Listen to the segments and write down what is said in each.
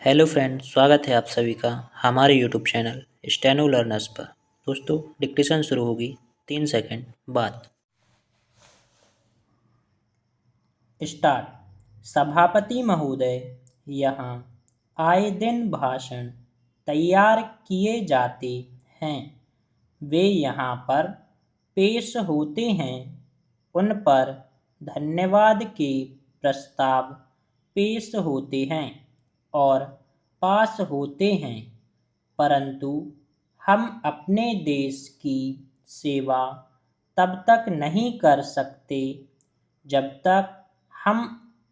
Hello friend, स्वागत है आप सभी का हमारे यूट्यूब चैनल स्टेनो लर्नर्स पर। दोस्तों, डिक्टेशन शुरू होगी 3 सेकंड बाद। स्टार्ट। सभापति महोदय, यहाँ आए दिन भाषण तैयार किए जाते हैं। वे यहाँ पर पेश होते हैं। उन पर धन्यवाद के प्रस्ताव पेश होते हैं और पास होते हैं, परंतु हम अपने देश की सेवा तब तक नहीं कर सकते जब तक हम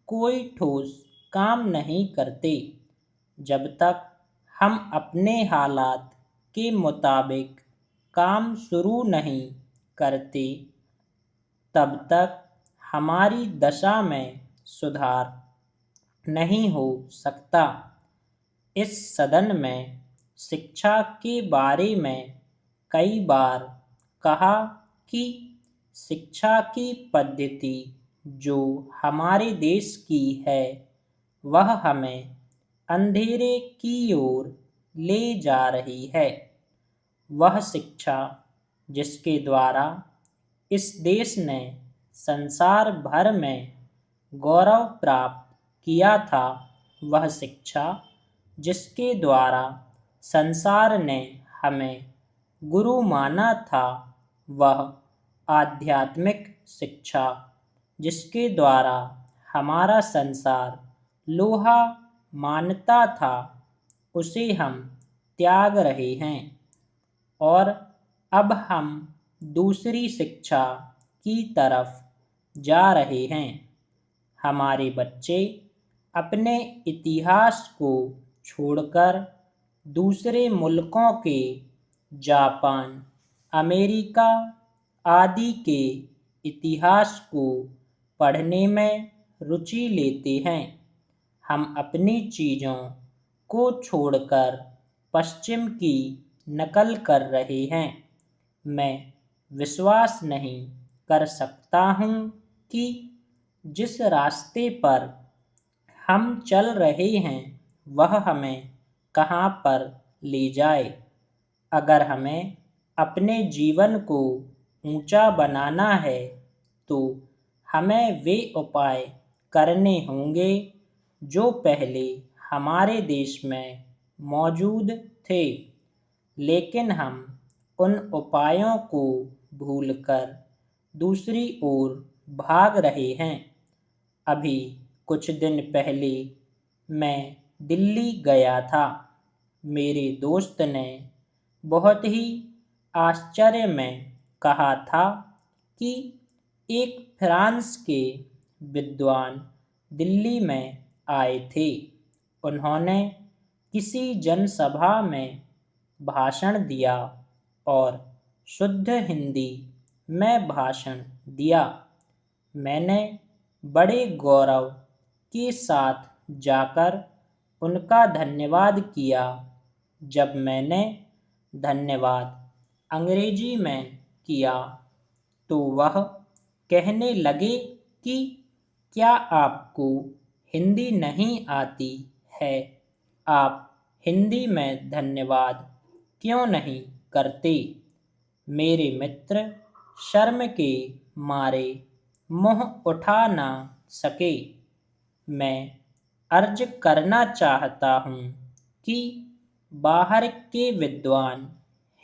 कोई ठोस काम नहीं करते, जब तक हम अपने हालात के मुताबिक काम शुरू नहीं करते, तब तक हमारी दशा में सुधार नहीं हो सकता। इस सदन में शिक्षा के बारे में कई बार कहा कि शिक्षा की पद्धति जो हमारे देश की है, वह हमें अंधेरे की ओर ले जा रही है। वह शिक्षा जिसके द्वारा इस देश ने संसार भर में गौरव प्राप्त किया था, वह शिक्षा जिसके द्वारा संसार ने हमें गुरु माना था, वह आध्यात्मिक शिक्षा जिसके द्वारा हमारा संसार लोहा मानता था, उसे हम त्याग रहे हैं और अब हम दूसरी शिक्षा की तरफ जा रहे हैं। हमारे बच्चे अपने इतिहास को छोड़कर दूसरे मुल्कों के जापान, अमेरिका आदि के इतिहास को पढ़ने में रुचि लेते हैं। हम अपनी चीज़ों को छोड़कर पश्चिम की नकल कर रहे हैं। मैं विश्वास नहीं कर सकता हूँ कि जिस रास्ते पर हम चल रहे हैं, वह हमें कहाँ पर ले जाए। अगर हमें अपने जीवन को ऊंचा बनाना है, तो हमें वे उपाय करने होंगे जो पहले हमारे देश में मौजूद थे, लेकिन हम उन उपायों को भूलकर दूसरी ओर भाग रहे हैं। अभी कुछ दिन पहले मैं दिल्ली गया था। मेरे दोस्त ने बहुत ही आश्चर्य में कहा था कि एक फ्रांस के विद्वान दिल्ली में आए थे। उन्होंने किसी जनसभा में भाषण दिया और शुद्ध हिंदी में भाषण दिया। मैंने बड़े गौरव के साथ जाकर उनका धन्यवाद किया। जब मैंने धन्यवाद अंग्रेजी में किया, तो वह कहने लगे कि क्या आपको हिंदी नहीं आती है? आप हिंदी में धन्यवाद क्यों नहीं करते? मेरे मित्र शर्म के मारे मुँह उठा ना सके। मैं अर्ज करना चाहता हूँ कि बाहर के विद्वान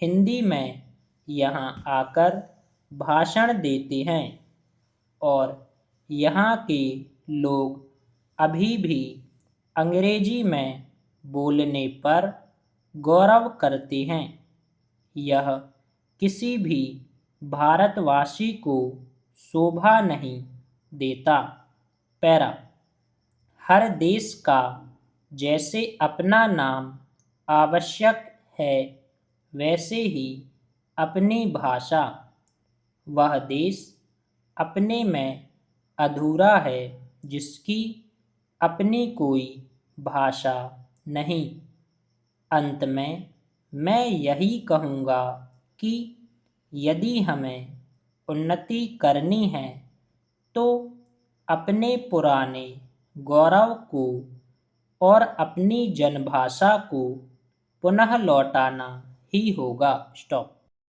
हिंदी में यहाँ आकर भाषण देते हैं और यहाँ के लोग अभी भी अंग्रेजी में बोलने पर गौरव करते हैं। यह किसी भी भारतवासी को शोभा नहीं देता। पैरा। हर देश का जैसे अपना नाम आवश्यक है, वैसे ही अपनी भाषा। वह देश अपने में अधूरा है जिसकी अपनी कोई भाषा नहीं। अंत में मैं यही कहूँगा कि यदि हमें उन्नति करनी है, तो अपने पुराने गौरव को और अपनी जनभाषा को पुनः लौटाना ही होगा। स्टॉप।